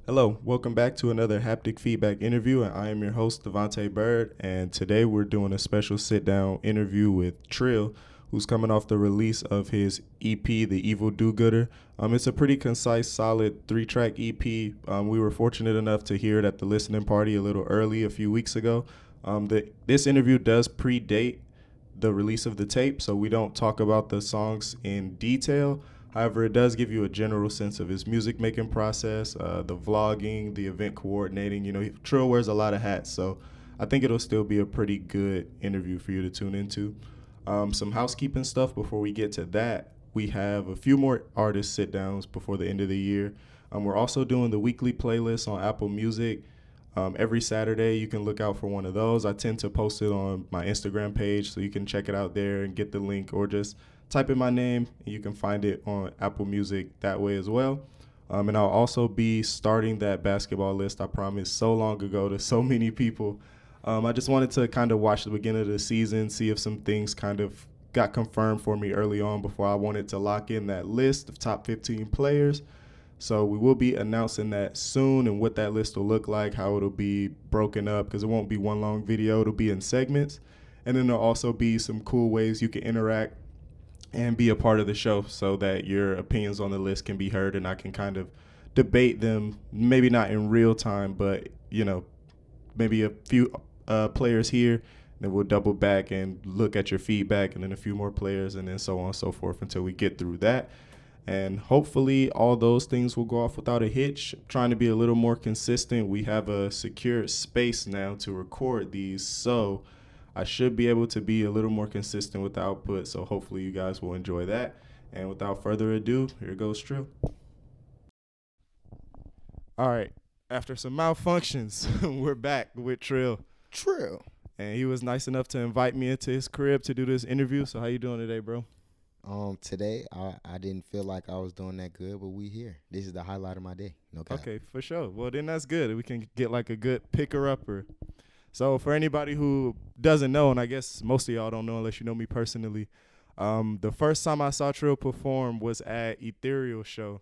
Hello, welcome back to another haptic feedback interview, and I am your host Devontae Bird. And today we're doing a special sit-down interview with Trill, who's coming off the release of his EP, The Evil Do-Gooder. It's a pretty concise, solid three-track EP. We were fortunate enough to hear it at the listening party a little early a few weeks ago. This interview does predate the release of the tape, so we don't talk about the songs in detail. However, it does give you a general sense of his music making process, the vlogging, the event coordinating. Trill wears a lot of hats, so I think it'll still be a pretty good interview for you to tune into. Some housekeeping stuff before we get to that. We have a few more artist sit downs before the end of the year. We're also doing the weekly playlist on Apple Music. Every Saturday, you can look out for one of those. I tend to post it on my Instagram page, so you can check it out there and get the link, or just type in my name and you can find it on Apple Music that way as well. And I'll also be starting that basketball list I promised so long ago to so many people. I just wanted to kind of watch the beginning of the season, see if some things kind of got confirmed for me early on before I wanted to lock in that list of top 15 players. So we will be announcing that soon, and what that list will look like, how it'll be broken up, because it won't be one long video. It'll be in segments. And then there'll also be some cool ways you can interact and be a part of the show so that your opinions on the list can be heard and I can kind of debate them, maybe not in real time, but, maybe a few players here. Then we'll double back and look at your feedback, and then a few more players, and then so on and so forth until we get through that. And hopefully all those things will go off without a hitch. Trying to be a little more consistent. We have a secure space now to record these, so I should be able to be a little more consistent with the output. So hopefully you guys will enjoy that. And without further ado, here goes Trill. All right. After some malfunctions, we're back with Trill. Trill. And he was nice enough to invite me into his crib to do this interview. So how you doing today, bro? Today I didn't feel like I was doing that good, but we here. This is the highlight of my day. No cap. Okay, for sure. Well, then that's good. We can get like a good picker-upper. So for anybody who doesn't know, and I guess most of y'all don't know unless you know me personally, the first time I saw Trill perform was at Ethereal show.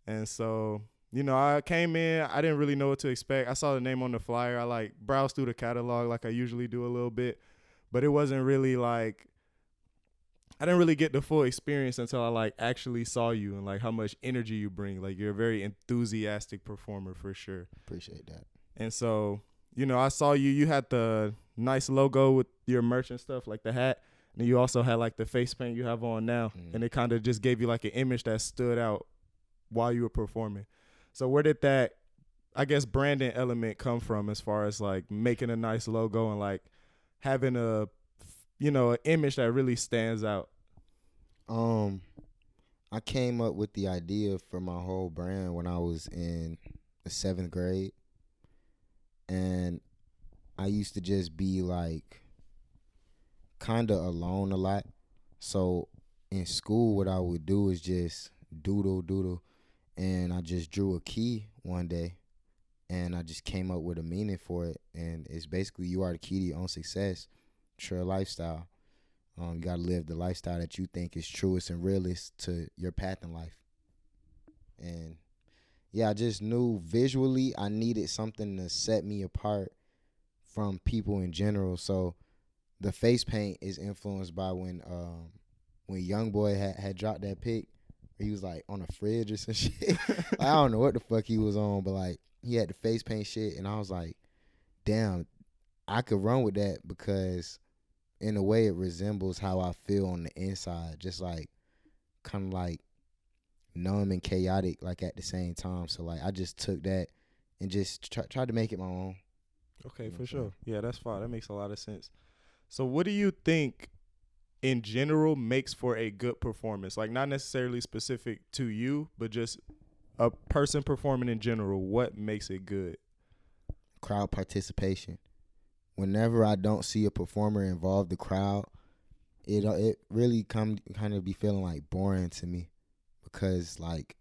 And so, I came in, I didn't really know what to expect. I saw the name on the flyer. I like browsed through the catalog like I usually do a little bit, but it wasn't really like, I didn't really get the full experience until I like actually saw you and like how much energy you bring. Like you're a very enthusiastic performer for sure. Appreciate that. And so, I saw you had the nice logo with your merch and stuff, like the hat. And you also had like the face paint you have on now. And it kind of just gave you like an image that stood out while you were performing. So where did that, I guess, branding element come from as far as like making a nice logo and like having an image that really stands out? I came up with the idea for my whole brand when I was in the 7th grade. And I used to just be like kind of alone a lot. So in school, what I would do is just doodle. And I just drew a key one day and I just came up with a meaning for it. And it's basically, you are the key to your own success, Trill lifestyle. You got to live the lifestyle that you think is truest and realest to your path in life. And yeah, I just knew visually I needed something to set me apart from people in general. So the face paint is influenced by when YoungBoy had dropped that pic. He was like on a fridge or some shit. I don't know what the fuck he was on, but like he had the face paint shit, and I was like, damn, I could run with that because in a way it resembles how I feel on the inside, just like kind of like numb and chaotic like at the same time. So like I just took that and just tried to make it my own. Okay, for sure. Yeah, that's fine. That makes a lot of sense. So what do you think in general makes for a good performance? Like not necessarily specific to you, but just a person performing in general. What makes it good? Crowd participation. Whenever I don't see a performer involve the crowd, it really kind of be feeling like boring to me, because like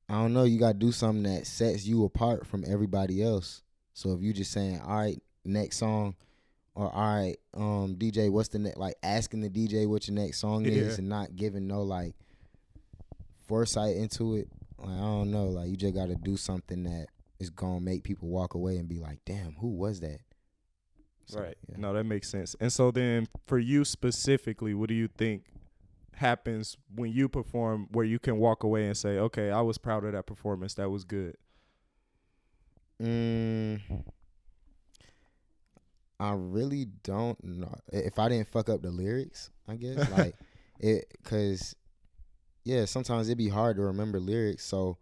I don't know, you gotta do something that sets you apart from everybody else. So if you just saying, all right, next song, or all right, DJ, what's the next, like asking the DJ what your next song is and not giving no like foresight into it, Like, I don't know. Like, you just got to do something that is gonna make people walk away and be like, "Damn, who was that?" So, Right. yeah. No, that makes sense. And so then for you specifically, what do you think happens when you perform where you can walk away and say, okay, I was proud of that performance. That was good. I really don't know if I didn't fuck up the lyrics. I guess like cause yeah, sometimes it'd be hard to remember lyrics. So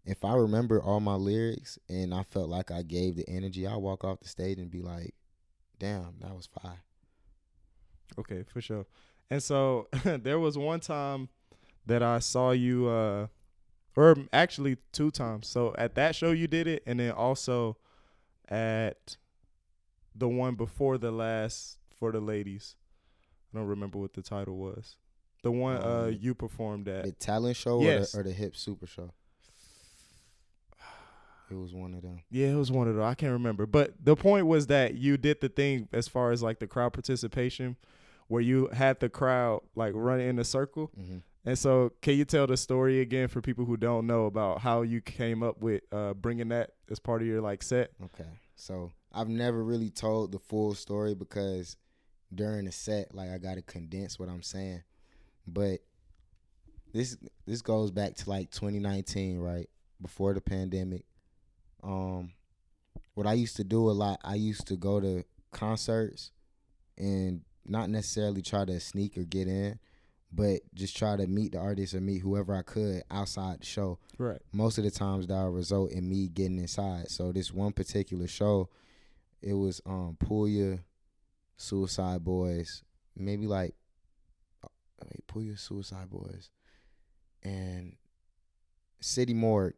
if I remember all my lyrics and I felt like I gave the energy, I'll walk off the stage and be like, "Damn, that was fire." Okay, for sure. And so there was one time that I saw you, or actually 2 times. So at that show you did it, and then also at the one before the last for the ladies. I don't remember what the title was. The one you performed at. The talent show, yes, or the hip super show. It was one of them. Yeah, it was one of them. I can't remember. But the point was that you did the thing as far as like the crowd participation where you had the crowd like run in a circle. Mm-hmm. And so can you tell the story again for people who don't know about how you came up with bringing that as part of your like set? Okay. So I've never really told the full story because during the set, like I got to condense what I'm saying. But this goes back to like 2019, right? Before the pandemic. What I used to do a lot, I used to go to concerts and not necessarily try to sneak or get in, but just try to meet the artist or meet whoever I could outside the show. Right. Most of the times that would result in me getting inside. So this one particular show, it was Puya, Suicide Boys, maybe like Puya, Suicide Boys, and City Morgue.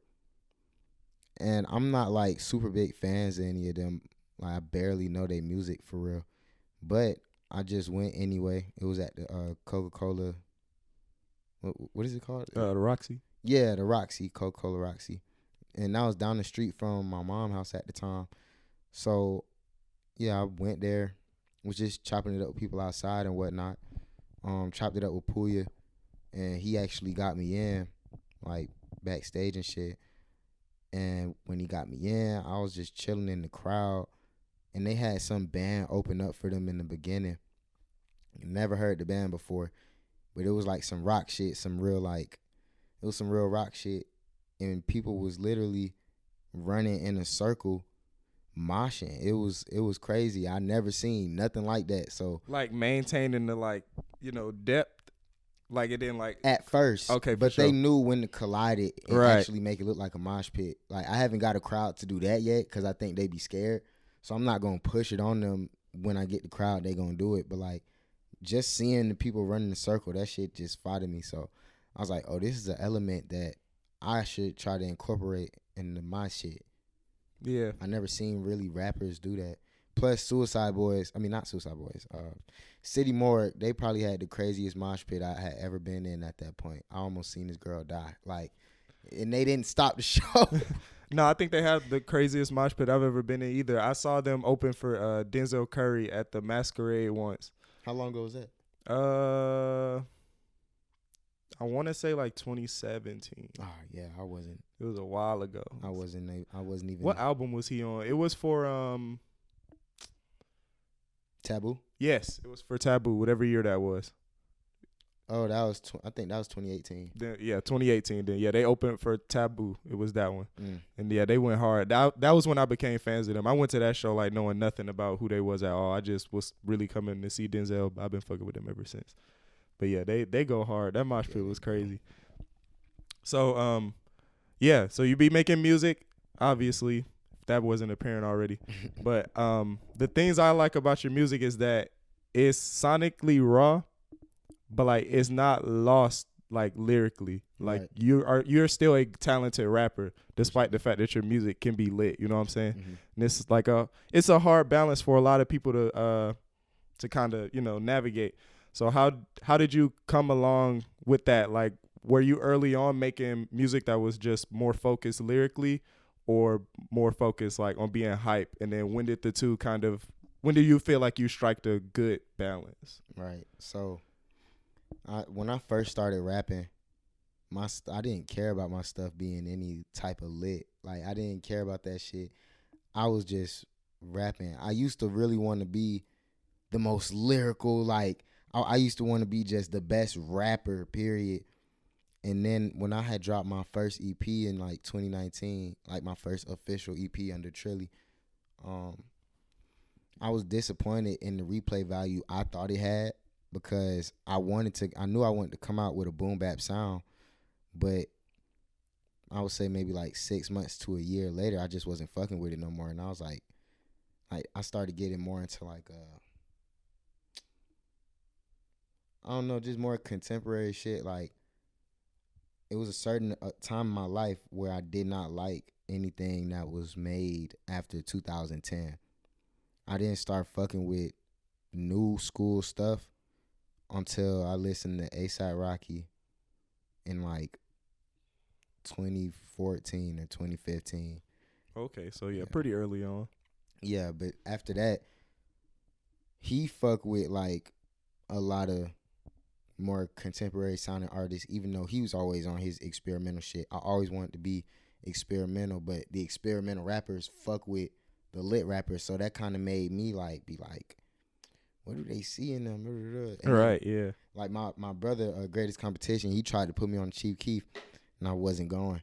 And I'm not like super big fans of any of them. Like I barely know their music for real. But I just went anyway. It was at the Coca-Cola. What is it called? The Roxy. Yeah, the Roxy, Coca-Cola Roxy. And that was down the street from my mom's house at the time. So, yeah, I went there. Was just chopping it up with people outside and whatnot. Chopped it up with Puya. And he actually got me in, like, backstage and shit. And when he got me in, I was just chilling in the crowd. And they had some band open up for them in the beginning. Never heard the band before. But it was like some rock shit, some real rock shit. And people was literally running in a circle, moshing. It was crazy. I never seen nothing like that. So like maintaining the like, depth. Like it didn't like at first, okay, but sure. They knew when to collide it and right. actually make it look like a mosh pit. Like I haven't got a crowd to do that yet because I think they be scared. So I'm not gonna push it on them. When I get the crowd, they gonna do it. But like just seeing the people running the circle, that shit just fought me. So I was like, oh, this is an element that I should try to incorporate into my shit. Yeah, I never seen really rappers do that. Plus Suicide Boys, not Suicide Boys, City Morgue, they probably had the craziest mosh pit I had ever been in at that point. I almost seen this girl die. Like, and they didn't stop the show. No, I think they have the craziest mosh pit I've ever been in either. I saw them open for Denzel Curry at the Masquerade once. How long ago was that? I want to say like 2017. Oh, yeah, I wasn't. It was a while ago. I wasn't even. What album was he on? It was for Taboo? Yes, it was for Taboo, whatever year that was. Oh, that was I think that was 2018. Then, yeah, 2018. Then yeah, they opened for Taboo. It was that one, Mm. and yeah, they went hard. That was when I became fans of them. I went to that show like knowing nothing about who they was at all. I just was really coming to see Denzel. I've been fucking with them ever since. But yeah, they go hard. That mosh pit was crazy. So yeah, so you be making music, obviously. If that wasn't apparent already. But the things I like about your music is that it's sonically raw, but like it's not lost like lyrically. Like Right. you're still a talented rapper despite the fact that your music can be lit, you know what I'm saying? Mm-hmm. And this is like it's a hard balance for a lot of people to kind of, navigate. So how did you come along with that? Like were you early on making music that was just more focused lyrically or more focused like on being hype? And then when did you feel like you strike a good balance? Right. So when I first started rapping, I didn't care about my stuff being any type of lit. Like I didn't care about that shit. I was just rapping. I used to really want to be the most lyrical. Like I used to want to be just the best rapper. Period. And then when I had dropped my first EP in like 2019, like my first official EP under Trilly, um, I was disappointed in the replay value I thought it had because I knew I wanted to come out with a boom bap sound, but I would say maybe like 6 months to a year later, I just wasn't fucking with it no more. And I was like I started getting more into like, I don't know, just more contemporary shit. Like it was a certain time in my life where I did not like anything that was made after 2010. I didn't start fucking with new school stuff until I listened to ASAP Rocky in like 2014 or 2015. Okay, so yeah, Yeah. pretty early on. Yeah, but after that, he fucked with like a lot of more contemporary sounding artists, even though he was always on his experimental shit. I always wanted to be experimental, but the experimental rappers fuck with the lit rappers, so that kind of made me like be like, what do they see in them? And Right, then, yeah. like my brother, Greatest Competition, he tried to put me on Chief Keef, and I wasn't going.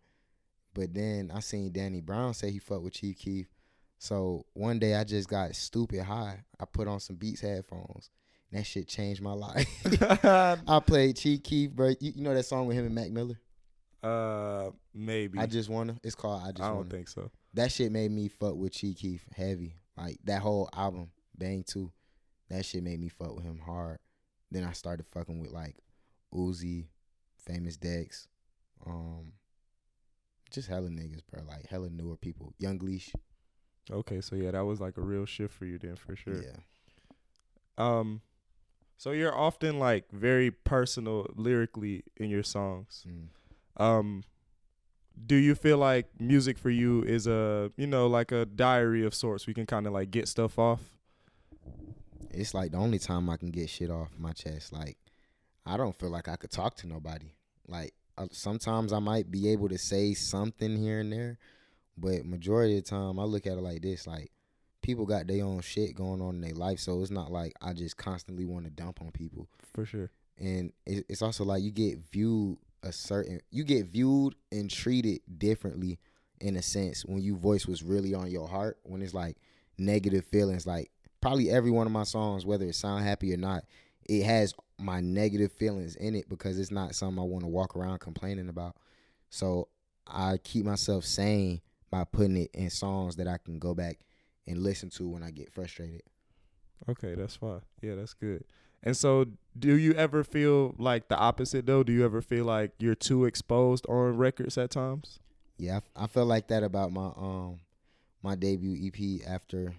But then I seen Danny Brown say he fucked with Chief Keef. So one day I just got stupid high. I put on some Beats headphones. And that shit changed my life. I played Chief Keef, bro. You know that song with him and Mac Miller? Maybe. I Just Wanna. It's called I I Just don't Wanna. think so. That shit made me fuck with Chief Keef heavy. Like that whole album, Bang 2. That shit made me fuck with him hard. Then I started fucking with like Uzi, Famous Dex, just hella niggas, bro. Like hella newer people. Young Leash. Okay, so yeah, that was like a real shift for you then, for sure. Yeah. So you're often like very personal lyrically in your songs. Do you feel like music for you is like a diary of sorts? We can kind of like get stuff off. It's like the only time I can get shit off my chest. Like I don't feel like I could talk to nobody. Like sometimes I might be able to say something here and there, but majority of the time I look at it like this: like people got their own shit going on in their life, so it's not like I just constantly want to dump on people. For sure. And it's also like you get viewed and treated differently in a sense when you voice what's really on your heart. When it's like negative feelings, like probably every one of my songs, whether it sound happy or not, it has my negative feelings in it because it's not something I want to walk around complaining about. So I keep myself sane by putting it in songs that I can go back and listen to when I get frustrated. Okay, that's fine. Yeah, that's good. And so do you ever feel like the opposite though? Do you ever feel like you're too exposed on records at times? Yeah, I felt like that about my debut EP after,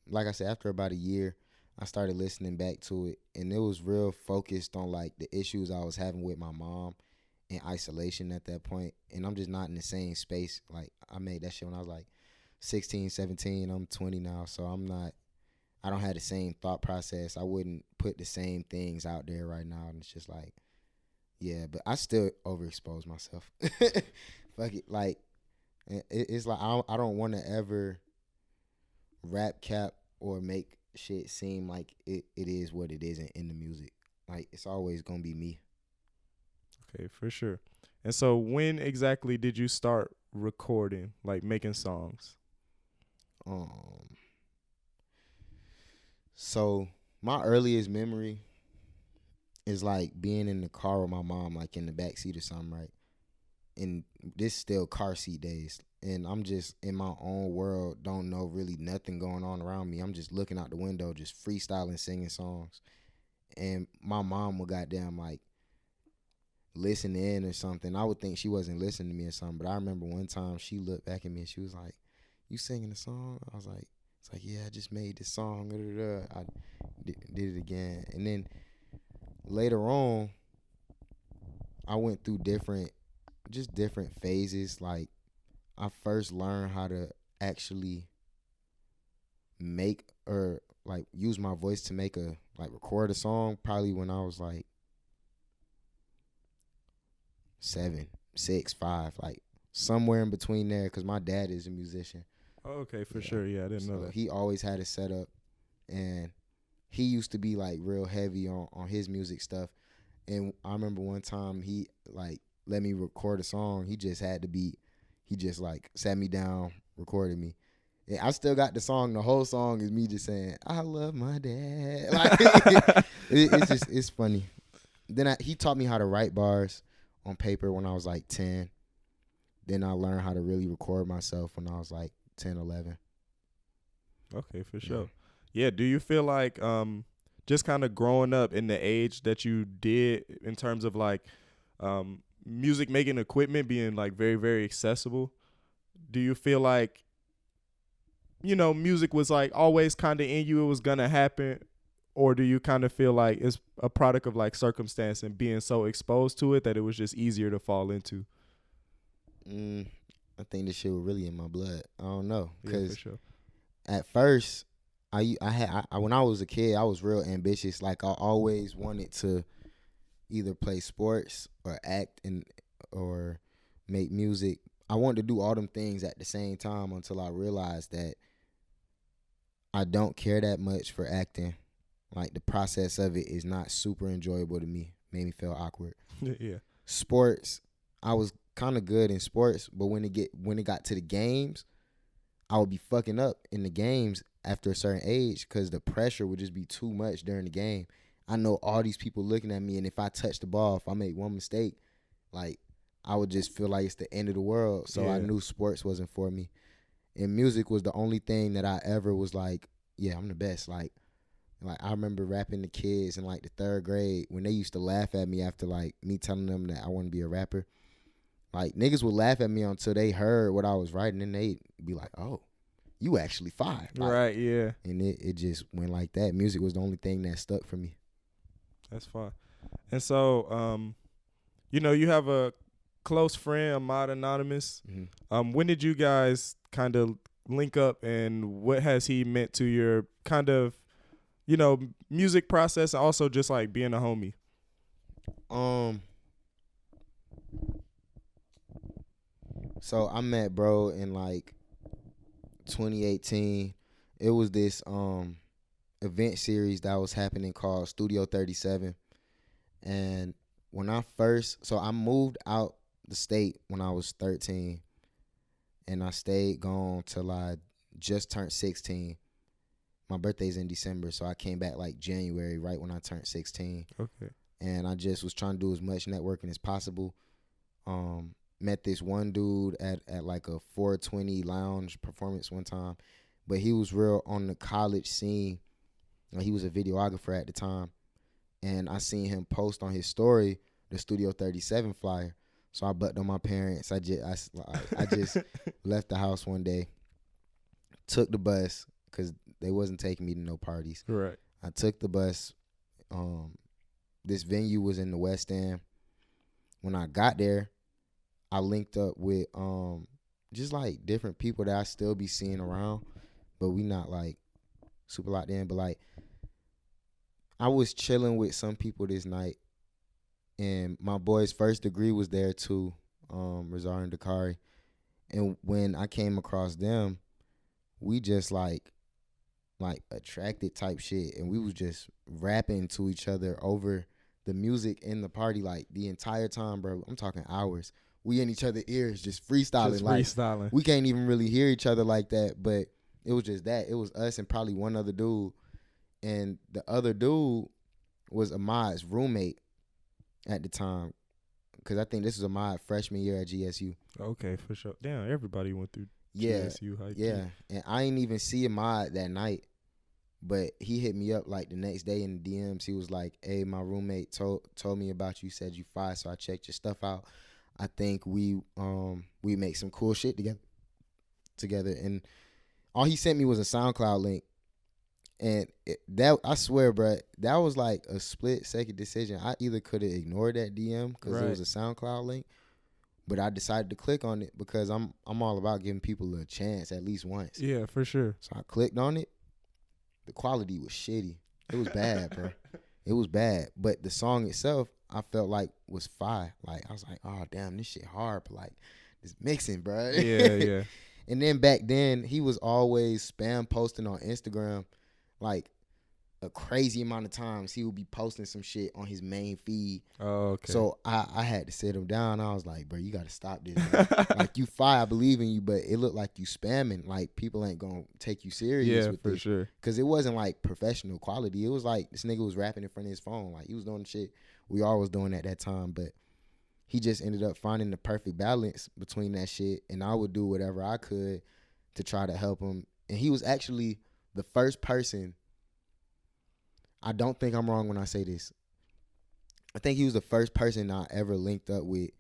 like I said, after about a year, I started listening back to it, and it was real focused on like the issues I was having with my mom in isolation at that point, and I'm just not in the same space. Like I made that shit when I was like 16, 17. I'm 20 now, so I don't have the same thought process. I wouldn't put the same things out there right now, and it's just like, yeah, but I still overexpose myself. Fuck it, like it's like I don't want to ever rap cap or make shit seem like it is what it isn't in the music. Like it's always gonna be me. Okay, for sure. And so when exactly did you start recording, like making songs? Um, so my earliest memory is like being in the car with my mom, like in the back seat or something, right? And this still car seat days, and I'm just in my own world, don't know really nothing going on around me. I'm just looking out the window, just freestyling, singing songs, and my mom would goddamn like listen in or something. I would think she wasn't listening to me or something, but I remember one time she looked back at me and she was like, "You singing a song?" I was like, "It's like, yeah, I just made this song." I did it again, and then later on, I went through different phases. Like I first learned how to actually make or like use my voice to make a record a song probably when I was like 7, 6, 5, like somewhere in between there. Cause my dad is a musician. Oh, okay, for sure. Yeah, I didn't know So that. he always had a setup, and he used to be like real heavy on his music stuff. And I remember one time he like let me record a song. He just had the beat. He just like sat me down, recorded me. And I still got the song. The whole song is me just saying, "I love my dad." Like it's funny. Then he taught me how to write bars on paper when I was like 10. Then I learned how to really record myself when I was like 10, 11. Okay, for sure. Yeah, do you feel like just kind of growing up in the age that you did in terms of like music making equipment being like very, very accessible, do you feel like, you know, music was like always kind of in you, it was going to happen? Or do you kind of feel like it's a product of like circumstance and being so exposed to it that it was just easier to fall into? I think this shit was really in my blood. I don't know. Yeah, for Because sure. at first, when I was a kid, I was real ambitious. Like I always wanted to either play sports or act or make music. I wanted to do all them things at the same time until I realized that I don't care that much for acting. Like the process of it is not super enjoyable to me. Made me feel awkward. Yeah. Sports, I was kind of good in sports, but when it got to the games, I would be fucking up in the games after a certain age because the pressure would just be too much during the game. I know all these people looking at me, and if I touch the ball, if I make one mistake, like I would just feel like it's the end of the world. So I knew sports wasn't for me. And music was the only thing that I ever was like, yeah, I'm the best. Like I remember rapping to kids in like the 3rd grade when they used to laugh at me after like me telling them that I want to be a rapper. Like niggas would laugh at me until they heard what I was writing, and they'd be like, "Oh, you actually fire." Like, Right, yeah. and it just went like that. Music was the only thing that stuck for me. That's fine. And so, you know, you have a close friend, Ahmad Anonymous. Mm-hmm. When did you guys kind of link up, and what has he meant to your kind of, you know, music process, and also just like being a homie? So I met bro in like 2018. It was this event series that was happening called Studio 37. And when I moved out the state when I was 13, and I stayed gone till I just turned 16. My birthday's in December, so I came back like January, right when I turned 16. Okay. And I just was trying to do as much networking as possible. Met this one dude at like a 420 lounge performance one time, but he was real on the college scene. He was a videographer at the time, and I seen him post on his story the Studio 37 flyer. So I bucked on my parents. I just left the house one day, took the bus because they wasn't taking me to no parties. Right. I took the bus. This venue was in the West End. When I got there, I linked up with just like different people that I still be seeing around, but we not like super locked in. But like I was chilling with some people this night, and my boy's first degree was there too, Razar and Dakari. And when I came across them, we just like attracted type shit, and we was just rapping to each other over the music in the party like the entire time, bro. I'm talking hours. We in each other's ears just freestyling. Just like freestyling. We can't even really hear each other like that, but it was just that. It was us and probably one other dude, and the other dude was Ahmad's roommate at the time, because I think this was Ahmad freshman year at GSU. Okay, for sure. Damn, everybody went through GSU high Yeah, key. and I ain't even see Ahmad that night, but he hit me up like the next day in the DMs. He was like, "Hey, my roommate told me about you. Said you fire, so I checked your stuff out. I think we make some cool shit together." And all he sent me was a SoundCloud link, and that I swear, bro, that was like a split-second decision. I either could have ignored that DM because it was a SoundCloud link, but I decided to click on it because I'm all about giving people a chance at least once. Yeah, for sure. So I clicked on it. The quality was shitty. It was bad, bro. It was bad. But the song itself, I felt like was fire. Like I was like, oh damn, this shit hard, but like this mixing, bro. Yeah, yeah. And then back then, he was always spam posting on Instagram, like a crazy amount of times. He would be posting some shit on his main feed. Oh, okay. So I had to sit him down. I was like, bro, you got to stop this. Bro. Like, you fire, I believe in you, but it looked like you spamming. Like, people ain't going to take you serious with for this. sure. Because it wasn't, like, professional quality. It was like this nigga was rapping in front of his phone. Like, he was doing shit we all was doing at that time. But he just ended up finding the perfect balance between that shit. And I would do whatever I could to try to help him. And he was actually the first person. I don't think I'm wrong when I say this. I think he was the first person I ever linked up with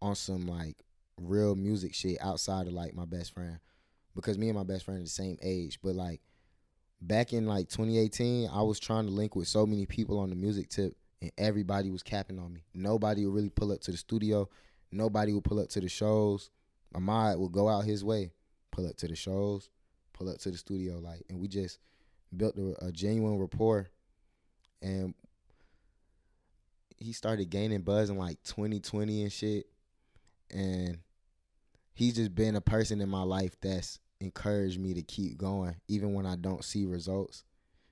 on some like real music shit outside of like my best friend, because me and my best friend are the same age. But like back in like 2018, I was trying to link with so many people on the music tip, and everybody was capping on me. Nobody would really pull up to the studio. Nobody would pull up to the shows. Ahmad would go out his way, pull up to the shows, pull up to the studio, like, and we just built a genuine rapport. And he started gaining buzz in like 2020 and shit. And he's just been a person in my life that's encouraged me to keep going, even when I don't see results,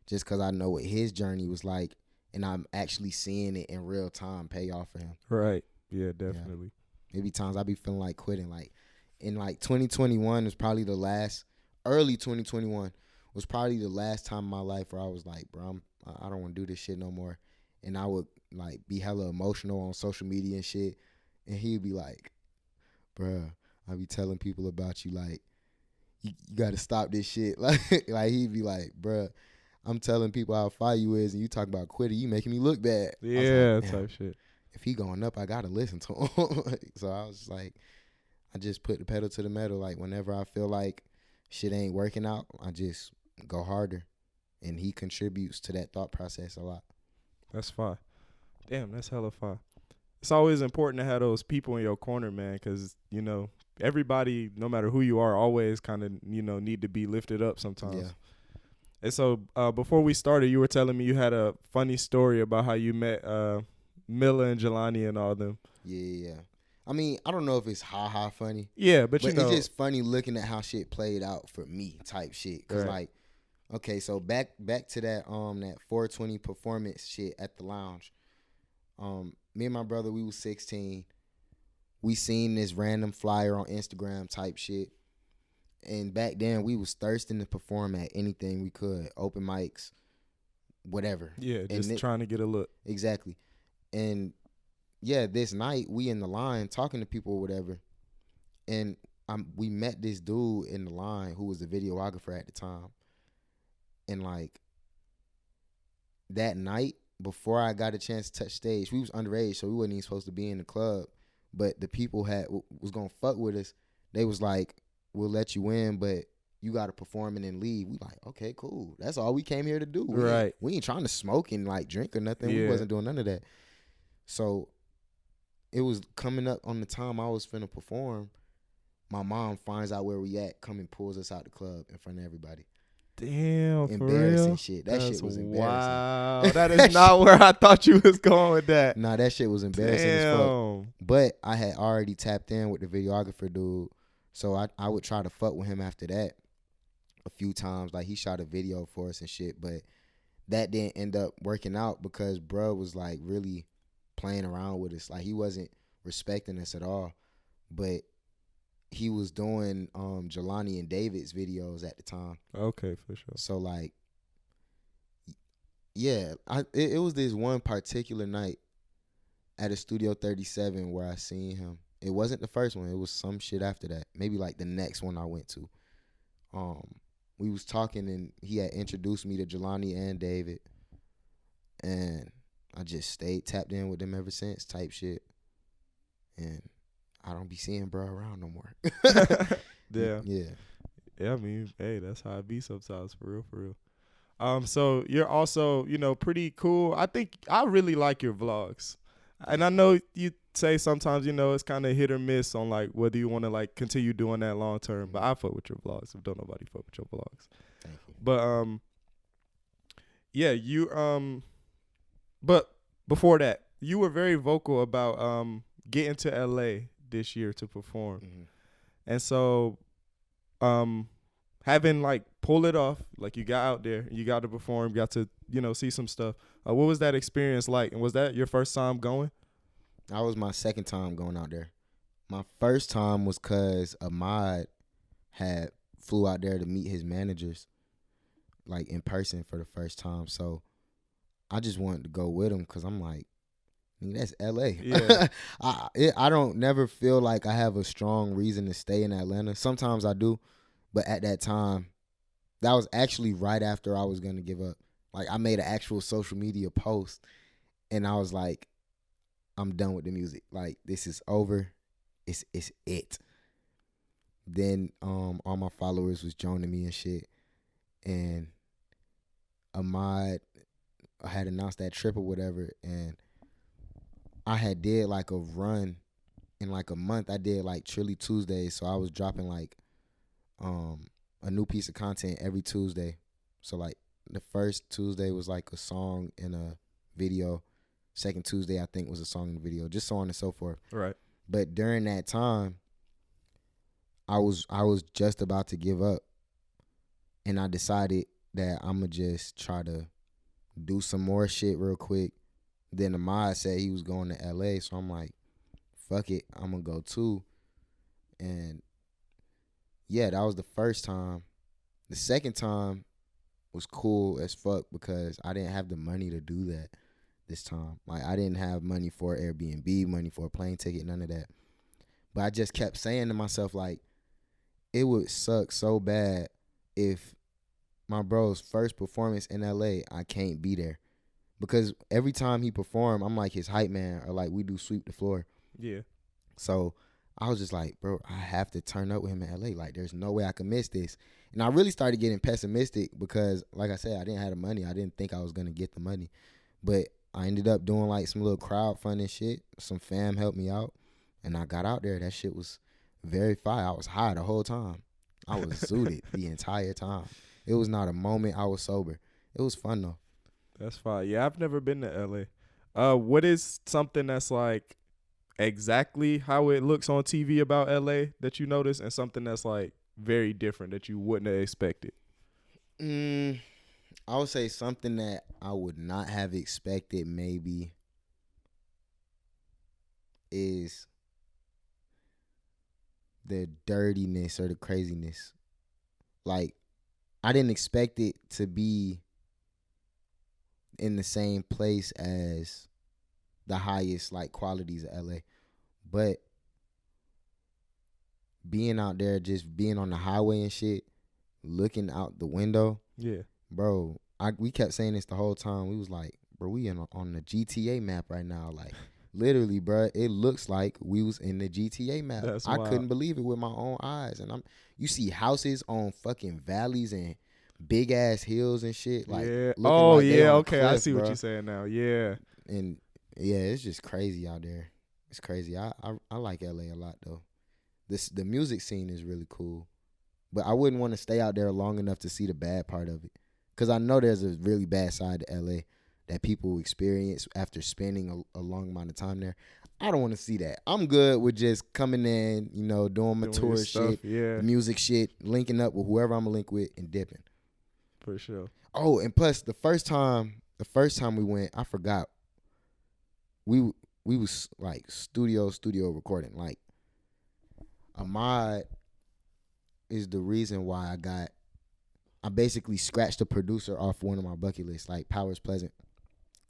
just because I know what his journey was like, and I'm actually seeing it in real time pay off for him. Right. Yeah, definitely. Yeah. Maybe times I be feeling like quitting. Like in like 2021 was probably the last, early 2021 was probably the last time in my life where I was like, bro, I don't want to do this shit no more. And I would like be hella emotional on social media and shit. And he'd be like, bruh, I be telling people about you, like, you got to stop this shit. Like he'd be like, bruh, I'm telling people how fire you is, and you talk about quitting, you making me look bad. Yeah, like, type shit. If he going up, I got to listen to him. So I was like, I just put the pedal to the metal. Like whenever I feel like shit ain't working out, I just go harder. And he contributes to that thought process a lot. That's fire. Damn, that's hella fire. It's always important to have those people in your corner, man, because, you know, everybody, no matter who you are, always kind of, you know, need to be lifted up sometimes. Yeah. And so before we started, you were telling me you had a funny story about how you met Milla and Jelani and all them. Yeah. I mean, I don't know if it's ha funny. Yeah, but you know. It's just funny looking at how shit played out for me type shit. Because, like, okay, so back to that that 420 performance shit at the lounge. Me and my brother, we was 16. We seen this random flyer on Instagram type shit. And back then, we was thirsting to perform at anything we could. Open mics, whatever. Yeah, just trying to get a look. Exactly. And, yeah, this night, we in the line talking to people or whatever. And we met this dude in the line who was the videographer at the time. And, like, that night, before I got a chance to touch stage, we was underage, so we wasn't even supposed to be in the club. But the people was going to fuck with us. They was like, we'll let you in, but you got to perform and then leave. We like, okay, cool. That's all we came here to do. We ain't trying to smoke and, like, drink or nothing. Yeah. We wasn't doing none of that. So it was coming up on the time I was finna perform. My mom finds out where we at, come and pulls us out the club in front of everybody. Damn, embarrassing for real? shit. That shit was embarrassing. Wow, that is not where I thought you was going with that. Nah, that shit was embarrassing as fuck. But I had already tapped in with the videographer dude, so I would try to fuck with him after that a few times. Like, he shot a video for us and shit, but that didn't end up working out because bruh was like really playing around with us. Like, he wasn't respecting us at all. But he was doing Jelani and David's videos at the time. Okay, for sure. So, like, yeah, it was this one particular night at a Studio 37 where I seen him. It wasn't the first one. It was some shit after that. Maybe, like, the next one I went to. We was talking, and he had introduced me to Jelani and David. And I just stayed tapped in with them ever since type shit. And I don't be seeing bro around no more. Yeah. Yeah, I mean, hey, that's how it be sometimes, for real. So you're also, you know, pretty cool. I think I really like your vlogs. And I know you say sometimes, you know, it's kind of hit or miss on, like, whether you want to, like, continue doing that long term. But I fuck with your vlogs. If don't nobody fuck with your vlogs. Thank you. But, yeah, you, but before that, you were very vocal about getting to LA this year to perform. Mm-hmm. And so having like pull it off, like you got out there, you got to perform, got to, see some stuff. What was that experience like? And was that your first time going? That was my second time going out there. My first time was because Ahmad had flew out there to meet his managers, like in person for the first time. So I just wanted to go with him because I'm like, that's LA. Yeah. I don't never feel like I have a strong reason to stay in Atlanta. Sometimes I do, but at that time, that was actually right after I was gonna give up. Like I made an actual social media post, and I was like, I'm done with the music. Like this is over. It's it. Then all my followers was joining me and shit, and Ahmad had announced that trip or whatever, and I had did like a run in like a month. I did like Trilly Tuesdays, so I was dropping like a new piece of content every Tuesday. So like the first Tuesday was like a song and a video. Second Tuesday I think was a song and a video, just so on and so forth. Right. But during that time, I was just about to give up, and I decided that I'ma just try to do some more shit real quick. Then Ahmad said he was going to LA, so I'm like, fuck it, I'm gonna go too. And yeah, that was the first time. The second time was cool as fuck because I didn't have the money to do that this time. Like I didn't have money for Airbnb, money for a plane ticket, none of that. But I just kept saying to myself, like, it would suck so bad if my bro's first performance in LA, I can't be there. Because every time he performed, I'm like his hype man, or like we do sweep the floor. Yeah. So I was just like, bro, I have to turn up with him in LA. Like, there's no way I can miss this. And I really started getting pessimistic because, like I said, I didn't have the money. I didn't think I was going to get the money. But I ended up doing like some little crowdfunding shit. Some fam helped me out. And I got out there. That shit was very fire. I was high the whole time. I was zooted the entire time. It was not a moment I was sober. It was fun, though. That's fine. Yeah, I've never been to LA. What is something that's like exactly how it looks on TV about LA that you notice, and something that's like very different that you wouldn't have expected? I would say something that I would not have expected maybe is the dirtiness or the craziness. Like, I didn't expect it to be in the same place as the highest like qualities of LA. But being out there, just being on the highway and shit, looking out the window, Yeah. bro, we kept saying this the whole time. We was like, bro, we on the GTA map right now. Like, literally, bro, it looks like we was in the GTA map. That's I wild. couldn't believe it with my own eyes. And you see houses on fucking valleys and big ass hills and shit. Like, yeah. looking Oh, like they yeah. on a Okay, I cliff, see what bro. you're saying now. Yeah. And yeah, it's just crazy out there. It's crazy. I like LA a lot though. The music scene is really cool, but I wouldn't want to stay out there long enough to see the bad part of it, because I know there's a really bad side to LA that people experience after spending a long amount of time there. I don't want to see that. I'm good with just coming in, doing my Doing your tour stuff, shit, yeah. music shit, linking up with whoever I'm gonna link with, and dipping. For sure. Oh, and plus the first time we went, I forgot. We was like studio recording. Like, Ahmad is the reason why I basically scratched the producer off one of my bucket lists, like Powers Pleasant.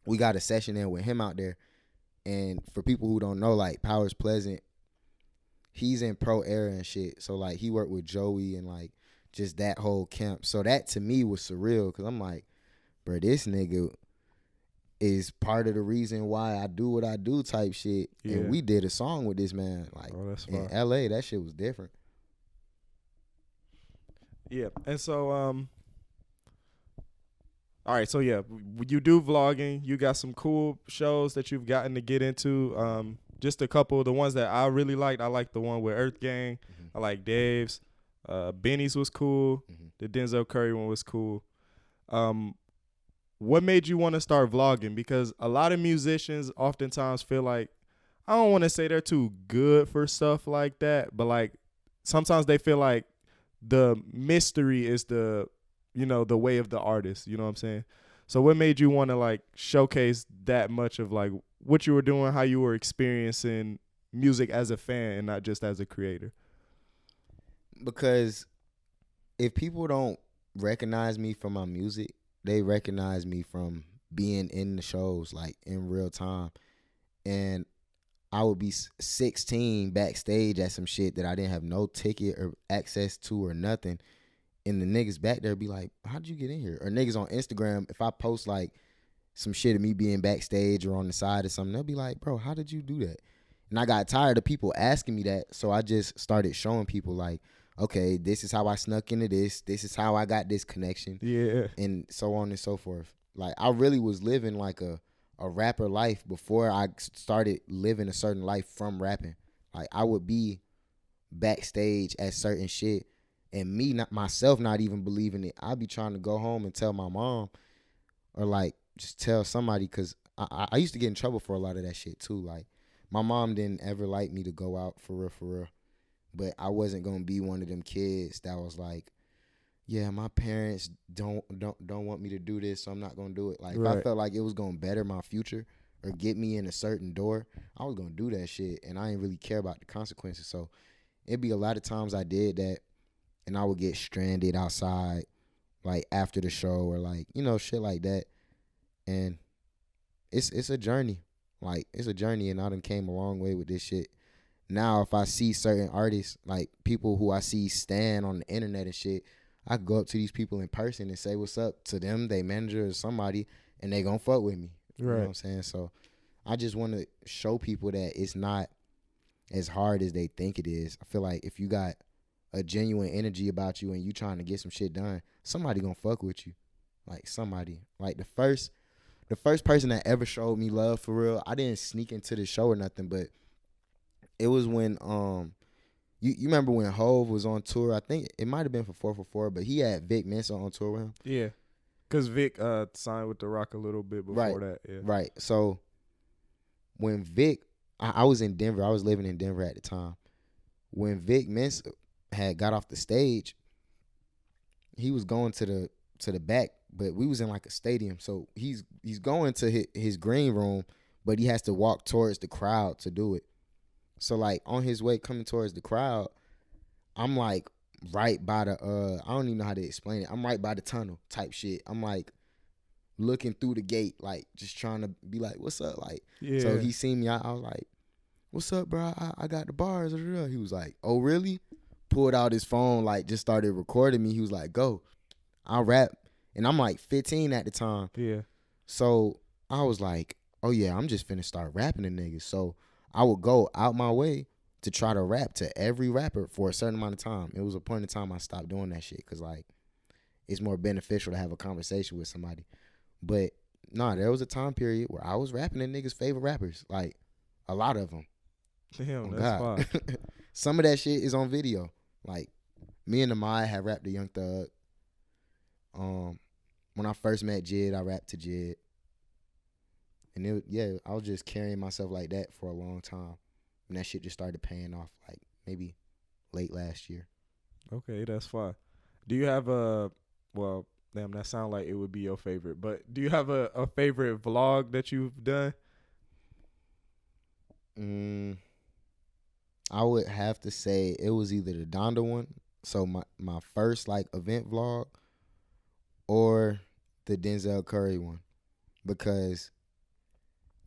We got a session in with him out there. And for people who don't know, like Powers Pleasant, he's in Pro Era and shit. So like he worked with Joey and like just that whole camp. So that to me was surreal, because I'm like, bro, this nigga is part of the reason why I do what I do type shit. Yeah. And we did a song with this man. Like, that's in fine. LA, that shit was different. Yeah. And so all right, so yeah, you do vlogging. You got some cool shows that you've gotten to get into. Just a couple of the ones that I really liked. I liked the one with Earth Gang. Mm-hmm. I like Dave's. Benny's was cool. Mm-hmm. The Denzel Curry one was cool. what made you want to start vlogging? Because a lot of musicians oftentimes feel like, I don't want to say they're too good for stuff like that, but like sometimes they feel like the mystery is the way of the artist. You know what I'm saying? So what made you want to like showcase that much of like what you were doing, how you were experiencing music as a fan and not just as a creator? Because if people don't recognize me from my music, they recognize me from being in the shows, like in real time. And I would be 16 backstage at some shit that I didn't have no ticket or access to or nothing. And the niggas back there be like, how'd you get in here? Or niggas on Instagram, if I post like some shit of me being backstage or on the side or something, they'll be like, bro, how did you do that? And I got tired of people asking me that. So I just started showing people like, okay, this is how I snuck into this. This is how I got this connection. Yeah. And so on and so forth. Like I really was living like a rapper life before I started living a certain life from rapping. Like I would be backstage at certain shit and me not myself not even believing it. I'd be trying to go home and tell my mom or like just tell somebody because I used to get in trouble for a lot of that shit too. Like my mom didn't ever like me to go out for real. But I wasn't gonna be one of them kids that was like, yeah, my parents don't want me to do this, so I'm not gonna do it. Like Right. if I felt like it was gonna better my future or get me in a certain door, I was gonna do that shit, and I didn't really care about the consequences. So it'd be a lot of times I did that, and I would get stranded outside, like after the show or like shit like that. And it's a journey, like it's a journey, and I done came a long way with this shit. Now if I see certain artists, like people who I see stand on the internet and shit, I go up to these people in person and say what's up to them, they manager or somebody, and they gonna fuck with me. You know what I'm saying? So I just want to show people that it's not as hard as they think it is. I feel like if you got a genuine energy about you and you trying to get some shit done, somebody gonna fuck with you. Like somebody. Like the first person that ever showed me love for real, I didn't sneak into the show or nothing, but it was when you remember when Hove was on tour? I think it might have been for 444, but he had Vic Mensa on tour with him. Yeah. Because Vic signed with The Rock a little bit before that. Yeah. Right. So when Vic, I was in Denver. I was living in Denver at the time. When Vic Mensa had got off the stage, he was going to the back, but we was in like a stadium. So he's going to his green room, but he has to walk towards the crowd to do it. So like on his way coming towards the crowd, I'm like right by the I don't even know how to explain it. I'm right by the tunnel type shit. I'm like looking through the gate, like just trying to be like, what's up? Like so he seen me, I was like, what's up, bro? I got the bars. He was like, oh really? Pulled out his phone, like just started recording me. He was like, go, I'll rap. And I'm like 15 at the time. Yeah. So I was like, oh yeah, I'm just finna start rapping to niggas. So I would go out my way to try to rap to every rapper for a certain amount of time. It was a point in time I stopped doing that shit because like it's more beneficial to have a conversation with somebody. But nah, there was a time period where I was rapping to niggas' favorite rappers, like a lot of them. Damn, that's fine. Some of that shit is on video. Like me and Amaya had rapped to Young Thug. When I first met Jid, I rapped to Jid. And I was just carrying myself like that for a long time. And that shit just started paying off like maybe late last year. Okay, that's fine. Do you have well, damn, that sound like it would be your favorite, but do you have a favorite vlog that you've done? I would have to say it was either the Donda one, so my first like event vlog, or the Denzel Curry one. Because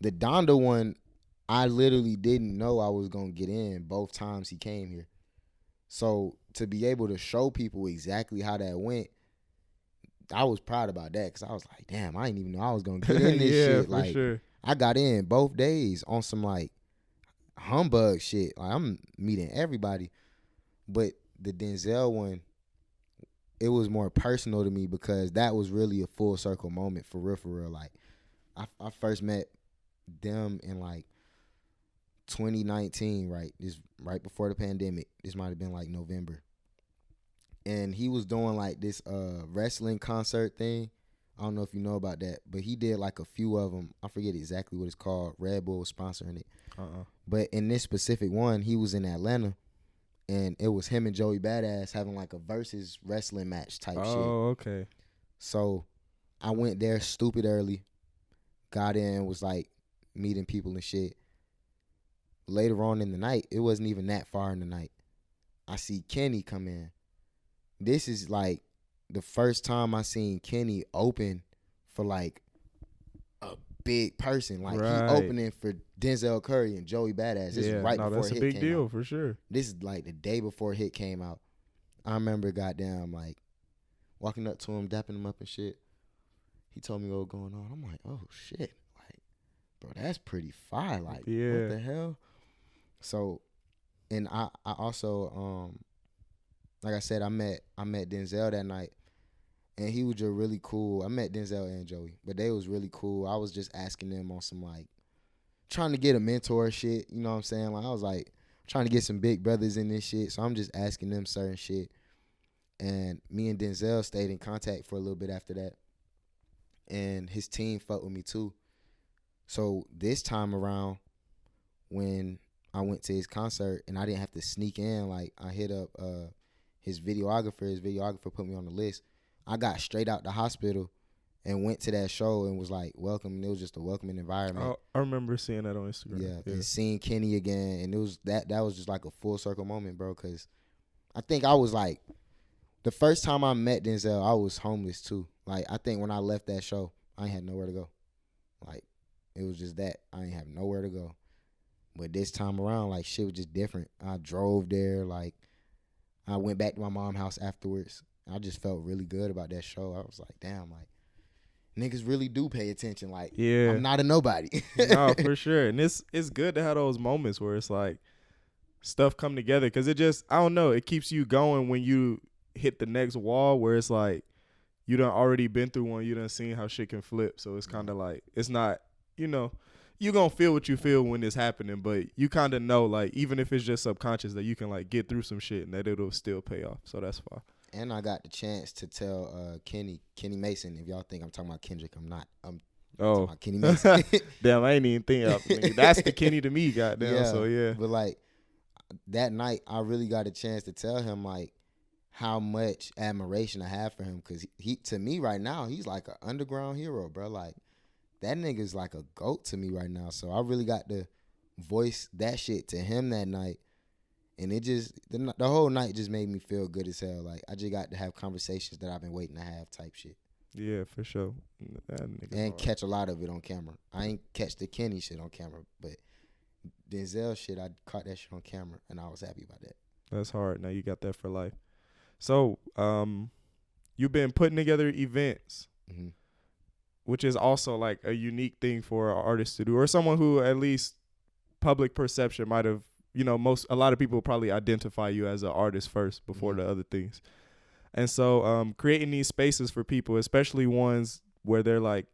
the Donda one, I literally didn't know I was going to get in both times he came here. So to be able to show people exactly how that went, I was proud about that because I was like, damn, I didn't even know I was going to get in this shit. For like, sure. I got in both days on some like humbug shit. Like I'm meeting everybody. But the Denzel one, it was more personal to me because that was really a full circle moment for real. Like I first met them in like 2019, right? This right before the pandemic. This might have been like November. And he was doing like this wrestling concert thing I don't know if you know about that, but he did like a few of them. I forget exactly what it's called. Red Bull was sponsoring it. But in this specific one, he was in Atlanta, and it was him and Joey Badass having like a versus wrestling match type shit. Oh, okay. So I went there stupid early, got in, was like meeting people and shit. Later on in the night, it wasn't even that far in the night, I see Kenny come in. This is like the first time I seen Kenny open for like a big person. Like he opening for Denzel Curry and Joey Badass. This is right before that's Hit a big came deal out. for sure. This is like the day before Hit came out. I remember goddamn like walking up to him, dapping him up and shit. He told me what was going on. I'm like, oh shit. Like, bro, that's pretty fire. Like, what the hell? So, and I also like I said, I met Denzel that night, and he was just really cool. I met Denzel and Joey, but they was really cool. I was just asking them on some like trying to get a mentor shit. You know what I'm saying? Like I was like trying to get some big brothers in this shit. So I'm just asking them certain shit. And me and Denzel stayed in contact for a little bit after that. And his team fucked with me too. So this time around, when I went to his concert and I didn't have to sneak in, like I hit up his videographer. His videographer put me on the list. I got straight out the hospital and went to that show and was like welcome. And it was just a welcoming environment. I remember seeing that on Instagram. Yeah, and seeing Kenny again, and it was that was just like a full circle moment, bro. Cause I think I was like, the first time I met Denzel, I was homeless too. Like I think when I left that show, I ain't had nowhere to go. Like it was just that I ain't have nowhere to go. But this time around, like shit was just different. I drove there, like I went back to my mom's house afterwards. I just felt really good about that show. I was like, damn, like niggas really do pay attention. Like I'm not a nobody. No, for sure. And it's good to have those moments where it's like stuff come together, because it just, I don't know, it keeps you going when you hit the next wall where it's like you done already been through one, you done seen how shit can flip. So it's kind of like, it's not, you gonna feel what you feel when it's happening, but you kind of know, like, even if it's just subconscious, that you can like get through some shit and that it'll still pay off. So that's fine. And I got the chance to tell Kenny Mason. If y'all think I'm talking about Kendrick, I'm not. I'm talking about Kenny Mason. Damn, I ain't even think of that's the Kenny to me, goddamn. Yeah, so yeah. But like that night, I really got a chance to tell him like how much admiration I have for him, because he to me right now, he's like an underground hero, bro. Like that nigga's like a GOAT to me right now. So I really got to voice that shit to him that night. And it just, the whole night just made me feel good as hell. Like, I just got to have conversations that I've been waiting to have type shit. Yeah, for sure. And catch a lot of it on camera. I ain't catch the Kenny shit on camera, but Denzel shit, I caught that shit on camera, and I was happy about that. That's hard. Now you got that for life. So, you've been putting together events, which is also like a unique thing for an artist to do, or someone who at least public perception might have, a lot of people probably identify you as an artist first before the other things. And so creating these spaces for people, especially ones where they're like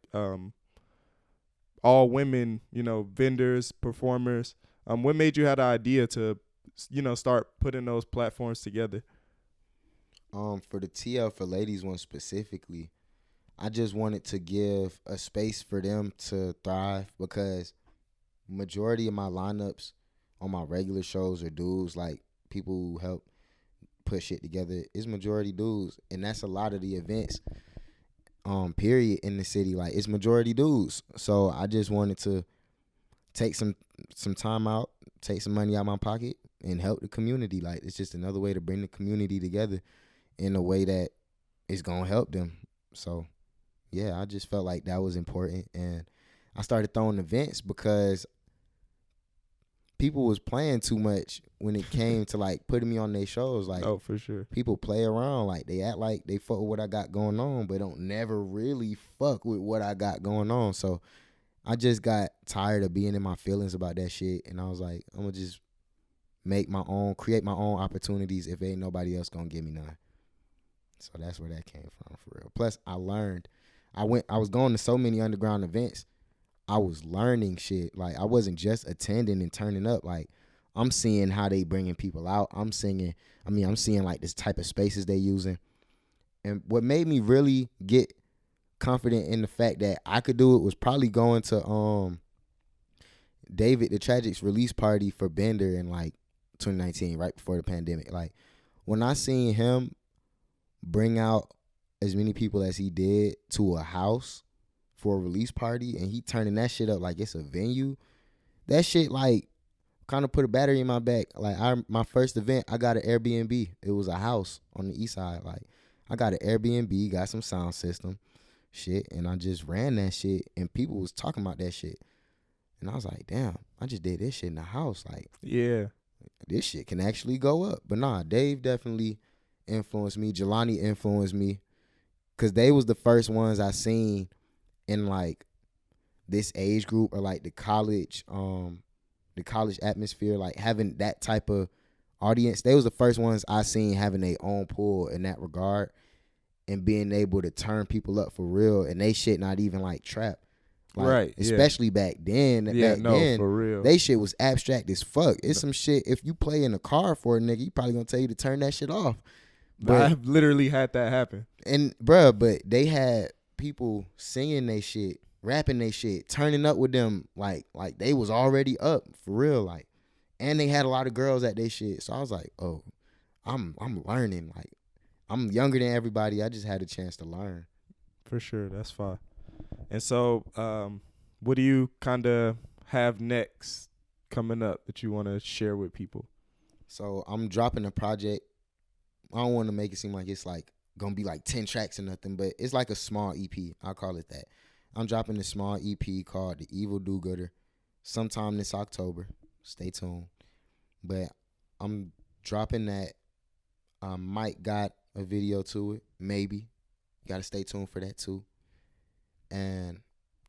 all women, vendors, performers, what made you have the idea to, start putting those platforms together? For the TL for Ladies one specifically, I just wanted to give a space for them to thrive, because majority of my lineups on my regular shows are dudes, like people who help put shit together is majority dudes, and that's a lot of the events period in the city. Like it's majority dudes. So I just wanted to take some time out, take some money out of my pocket, and help the community. Like it's just another way to bring the community together in a way that is gonna help them. So yeah, I just felt like that was important, and I started throwing events because people was playing too much when it came to like putting me on their shows. Like, oh, for sure, people play around, like they act like they fuck with what I got going on, but don't never really fuck with what I got going on. So I just got tired of being in my feelings about that shit, and I was like, I'm gonna just create my own opportunities if ain't nobody else gonna give me none. So that's where that came from, for real. Plus, I learned. I was going to so many underground events. I was learning shit. Like, I wasn't just attending and turning up. Like, I'm seeing how they bringing people out. I'm seeing like this type of spaces they using. And what made me really get confident in the fact that I could do it was probably going to David the Tragic's release party for Bender in like 2019, right before the pandemic. Like when I seen him bring out as many people as he did to a house for a release party, and he turning that shit up like it's a venue, that shit like kind of put a battery in my back. Like my first event, I got an Airbnb. It was a house on the east side. Like I got an Airbnb, got some sound system, shit, and I just ran that shit, and people was talking about that shit. And I was like, damn, I just did this shit in the house. Like, Yeah. this shit can actually go up. But nah, Dave definitely influenced me. Jelani influenced me. Because they was the first ones I seen in, like, this age group or, like, the college atmosphere, like, having that type of audience. They was the first ones I seen having their own pull in that regard and being able to turn people up for real. And they shit not even, like, trap. Like, right, especially back then. Yeah, back then, for real. they shit was abstract as fuck. It's some shit. If you play in a car for a nigga, he probably gonna tell you to turn that shit off. But I've literally had that happen. and bruh, but they had people singing they shit, rapping they shit, turning up with them like they was already up for real. Like, and they had a lot of girls at they shit. So I was like, oh, I'm learning. Like, I'm younger than everybody. I just had a chance to learn. For sure, that's fine. And so, what do you kind of have next coming up that you want to share with people? So I'm dropping a project. I don't want to make it seem like it's like gonna be like 10 tracks or nothing, but it's like a small EP. I'll call it that. I'm dropping a small EP called The Evil Do-Gooder sometime this October. Stay tuned. But I'm dropping that. Mike got a video to it, maybe. Got to stay tuned for that too. And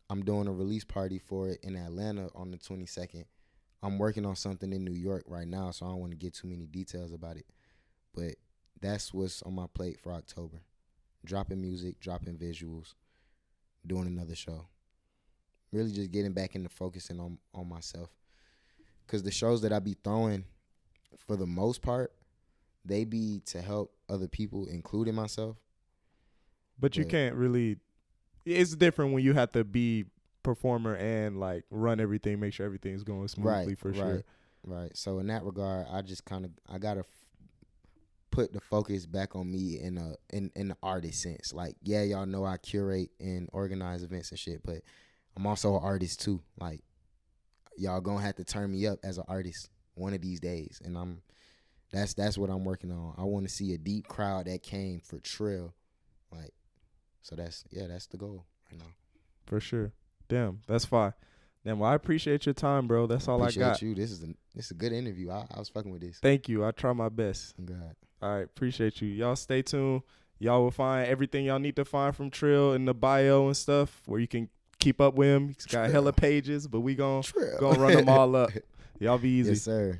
I'm doing a release party for it in Atlanta on the 22nd. I'm working on something in New York right now, so I don't want to get too many details about it. But that's what's on my plate for October. Dropping music, dropping visuals, doing another show. Really just getting back into focusing on myself. Because the shows that I be throwing, for the most part, they be to help other people, including myself. But you can't really... It's different when you have to be performer and like run everything, make sure everything's going smoothly. Right, for sure. Right. So in that regard, I just I gotta put the focus back on me in the artist sense. Like, yeah, y'all know I curate and organize events and shit, but I'm also an artist too. Like, y'all gonna have to turn me up as an artist one of these days, and that's what I'm working on. I want to see a deep crowd that came for Trill, like. So that's the goal right now. For sure. Damn, that's fine. Damn, well, I appreciate your time, bro. That's all I got. You. This is a good interview. I was fucking with this. Thank you. I try my best. God. All right, appreciate you. Y'all stay tuned. Y'all will find everything y'all need to find from Trill in the bio and stuff, where you can keep up with him. He's got hella pages, but we gon' run them all up. Y'all be easy. Yes, sir.